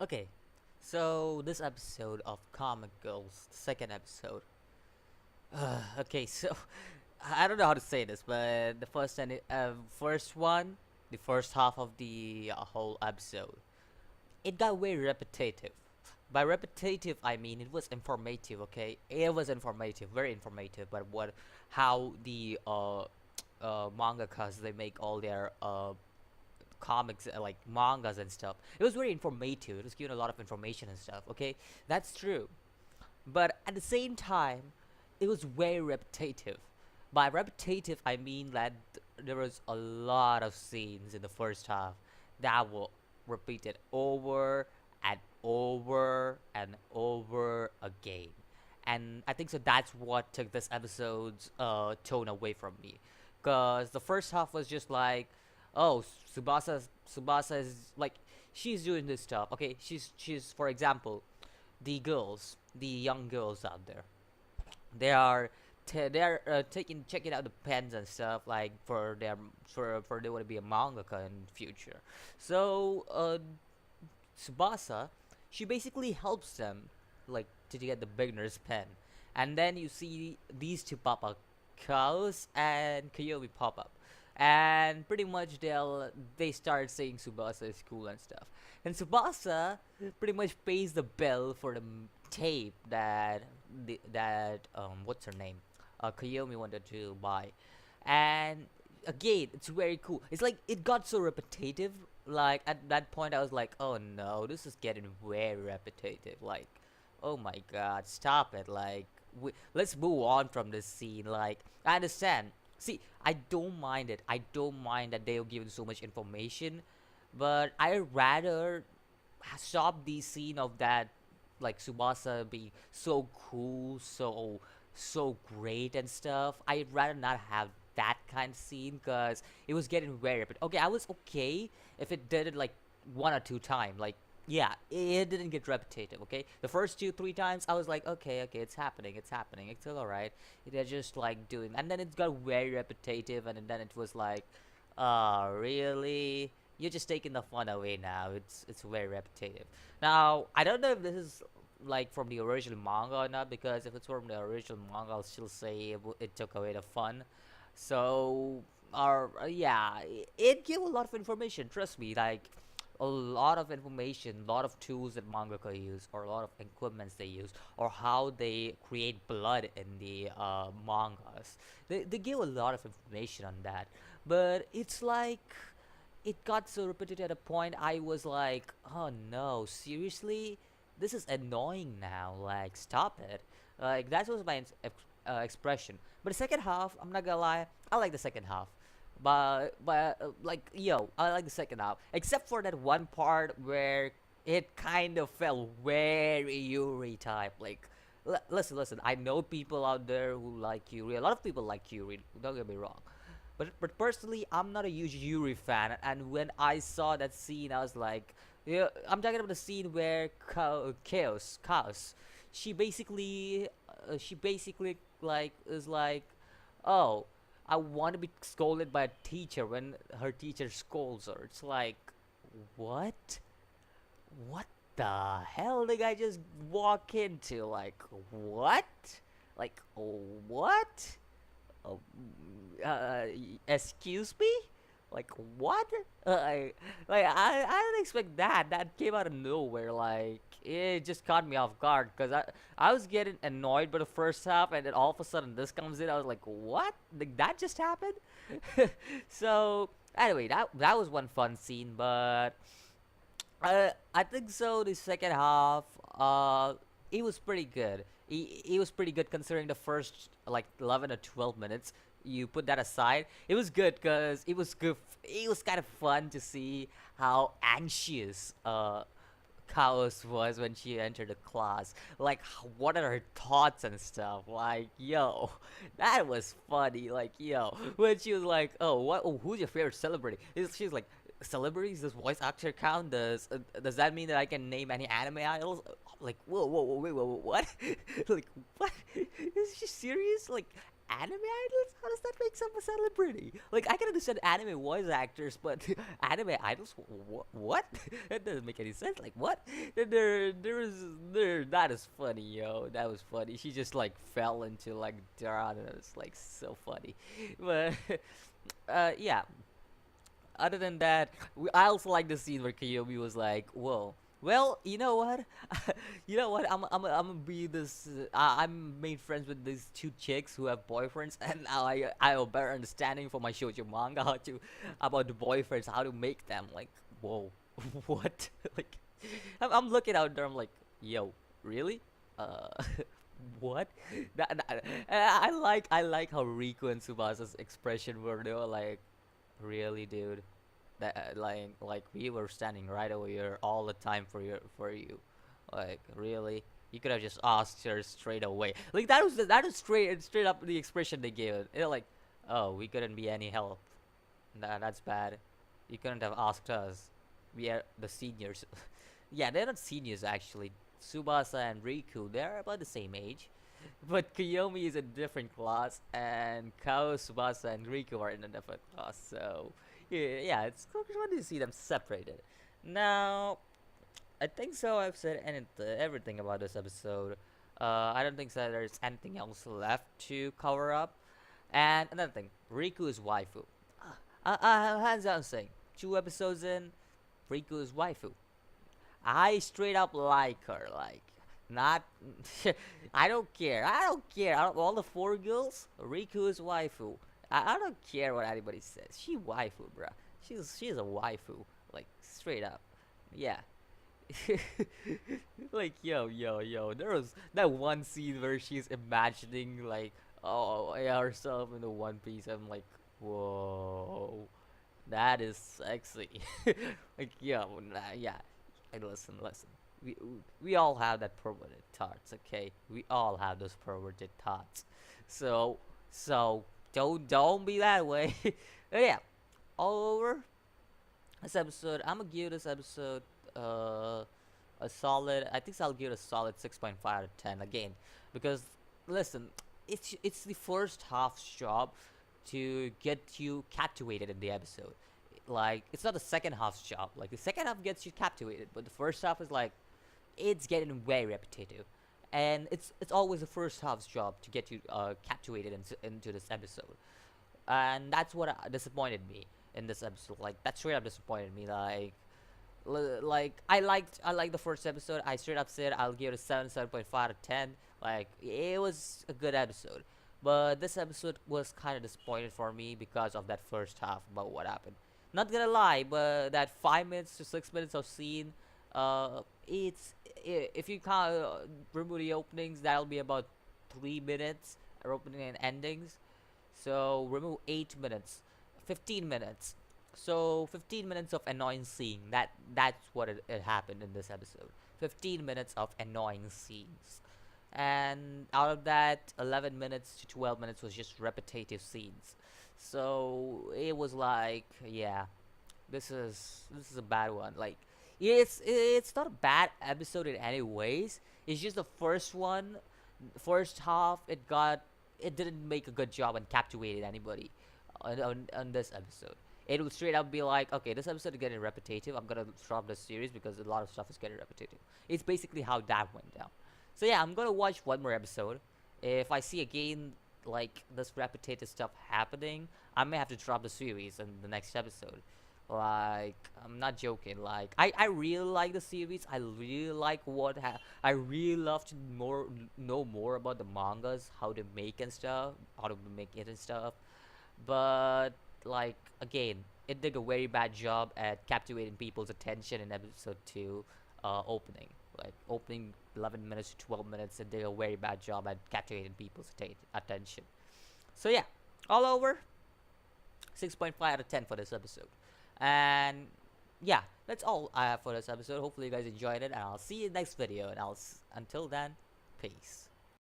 Okay, so this episode of Comic Girls, second episode. Okay, so I don't know how to say this, but first one, the first half of the whole episode, it got very repetitive. By repetitive, I mean it was informative. Okay, it was informative, very informative. But how the mangakas they make all their comics like mangas and stuff. It was very informative. It was giving a lot of information and stuff. Okay, that's true. But at the same time, it was very repetitive. By repetitive, I mean that there was a lot of scenes in the first half that were repeated over and over and over again. And I think so that's what took this episode's tone away from me. Because the first half was just like, oh, Subasa is like, she's doing this stuff. Okay, she's for example, the young girls out there, they are they're taking checking out the pens and stuff like for they want to be a mangaka in future. So Tsubasa, she basically helps them like to get the beginner's pen, and then you see these two pop up, Chaos and Koyomi pop up, and pretty much they start saying Tsubasa is cool and stuff, and Tsubasa pretty much pays the bill for the tape that what's her name, Koyomi wanted to buy, and again it's very cool. It's like it got so repetitive. Like at that point, I was like, oh no, this is getting very repetitive. Like, oh my god, stop it. Like, let's move on from this scene. Like, I understand. See, I don't mind it. I don't mind that they're giving so much information, but I rather stop the scene of that, like Subasa being so cool, so great and stuff. I'd rather not have that kind of scene because it was getting very repetitive. Okay, I was okay if it did it like one or two times. Like, yeah, it didn't get repetitive. Okay, the first two, three times I was like, okay, it's happening, it's still alright. They're just like doing, and then it got very repetitive, and then it was like, really? You're just taking the fun away now. It's very repetitive. Now I don't know if this is like from the original manga or not, because if it's from the original manga, I'll still say it took away the fun. So, yeah, it gave a lot of information. Trust me, like a lot of information, a lot of tools that mangaka use, or a lot of equipments they use, or how they create blood in the mangas. They give a lot of information on that, but it's like it got so repetitive at a point I was like, oh no, seriously? This is annoying now. Like, stop it. Like, that was my expression. But the second half, I'm not gonna lie, I like the second half. Like, yo, I like the second half. Except for that one part where it kind of felt very Yuri type. Like, listen, I know people out there who like Yuri. A lot of people like Yuri, don't get me wrong. But personally, I'm not a huge Yuri fan, and when I saw that scene, I was like, yeah, I'm talking about the scene where Chaos, she basically like is like, oh, I want to be scolded by a teacher when her teacher scolds her. It's like, what? What the hell did I just walk into? Like, what? Like, what? uh, excuse me, like what? I didn't expect that. That came out of nowhere. Like it just caught me off guard because I was getting annoyed by the first half, and then all of a sudden this comes in. I was like, what? Like that just happened? So anyway, that was one fun scene, but I think so. The second half, it was pretty good. It was pretty good considering the first like 11 or 12 minutes. You put that aside, it was good because it was good. It was kind of fun to see how anxious Chaos was when she entered the class. Like, what are her thoughts and stuff? Like, yo, that was funny. Like, yo, when she was like, oh, what? Oh, who's your favorite celebrity? She's like, celebrities? Does voice actor count? Does that mean that I can name any anime idols? Like, whoa, wait, whoa, what? Like, what? Is she serious? Like, anime idols? How does that make some a celebrity? Like I can understand anime voice actors, but anime idols? What? That doesn't make any sense. Like what? That is funny, yo. That was funny. She just like fell into like Dorada. It's like so funny, but yeah. Other than that, I also like the scene where Kiyomi was like, "Whoa, well, you know what? You know what? I'm gonna be this. I'm made friends with these two chicks who have boyfriends, and now I have a better understanding for my shoujo manga how to about the boyfriends, how to make them like, whoa, what? Like, I'm looking out there. I'm like, yo, really? Uh, what? I like how Riku and Subasa's expression were. They were like, really, dude? That like we were standing right over here all the time for you, like really? You could have just asked her straight away. Like that was straight up the expression they gave it. They're like, oh, we couldn't be any help. That's bad. You couldn't have asked us. We are the seniors. Yeah, they're not seniors actually. Subasa and Riku, they're about the same age. But Kiyomi is a different class, and Kao, Subasa, and Riku are in a different class. So, yeah, it's fun to see them separated. Now, I think so. I've said everything about this episode. I don't think so. There's anything else left to cover up. And another thing, Riku is waifu. Hands down saying, 2 episodes in, Riku is waifu. I straight up like her, like not. I don't care. I don't care. Out of all the 4 girls, Riku is waifu. I don't care what anybody says. She waifu, bruh. She's a waifu, like straight up. Yeah. Like yo. There was that one scene where she's imagining like oh yeah, herself in the One Piece. I'm like, whoa, that is sexy. Like yeah. Hey, listen. We we all have that perverted thoughts, okay? We all have those perverted thoughts. So so don't be that way. But yeah, all over this episode. I'm gonna give this episode uh a solid. I think I'll give it a solid 6.5 out of 10 again, because listen, it's the first half's job to get you captivated in the episode. Like it's not the second half's job. Like the second half gets you captivated, but the first half is like it's getting very repetitive, and it's always the first half's job to get you captivated into this episode, and that's what disappointed me in this episode. Like that straight up disappointed me. Like I liked the first episode. I straight up said I'll give it a 7.5 out of 10. Like it was a good episode, but this episode was kind of disappointed for me because of that first half about what happened. Not gonna lie, but that 5 minutes to 6 minutes of scene, if you can't remove the openings, that'll be about 3 minutes, opening and endings. So remove 8 minutes, 15 minutes. So 15 minutes of annoying scene. That's what it happened in this episode. 15 minutes of annoying scenes, and out of that, 11 minutes to 12 minutes was just repetitive scenes. So it was like, yeah, this is a bad one. Like, it's not a bad episode in any ways. It's just the first one, first half. It didn't make a good job and captivated anybody on this episode. It would straight up be like, okay, this episode is getting repetitive. I'm gonna drop the series because a lot of stuff is getting repetitive. It's basically how that went down. So yeah, I'm gonna watch one more episode. If I see again like this repetitive stuff happening, I may have to drop the series in the next episode. Like I'm not joking. Like I really like the series. I really like I really love to know more about the mangas, how to make and stuff, how to make it and stuff. But like again, it did a very bad job at captivating people's attention in episode 2 opening. Like opening 11 minutes to 12 minutes, it did a very bad job at captivating people's attention. So yeah, all over 6.5 out of 10 for this episode. And yeah, that's all I have for this episode. Hopefully you guys enjoyed it, and I'll see you next video. And until then, peace.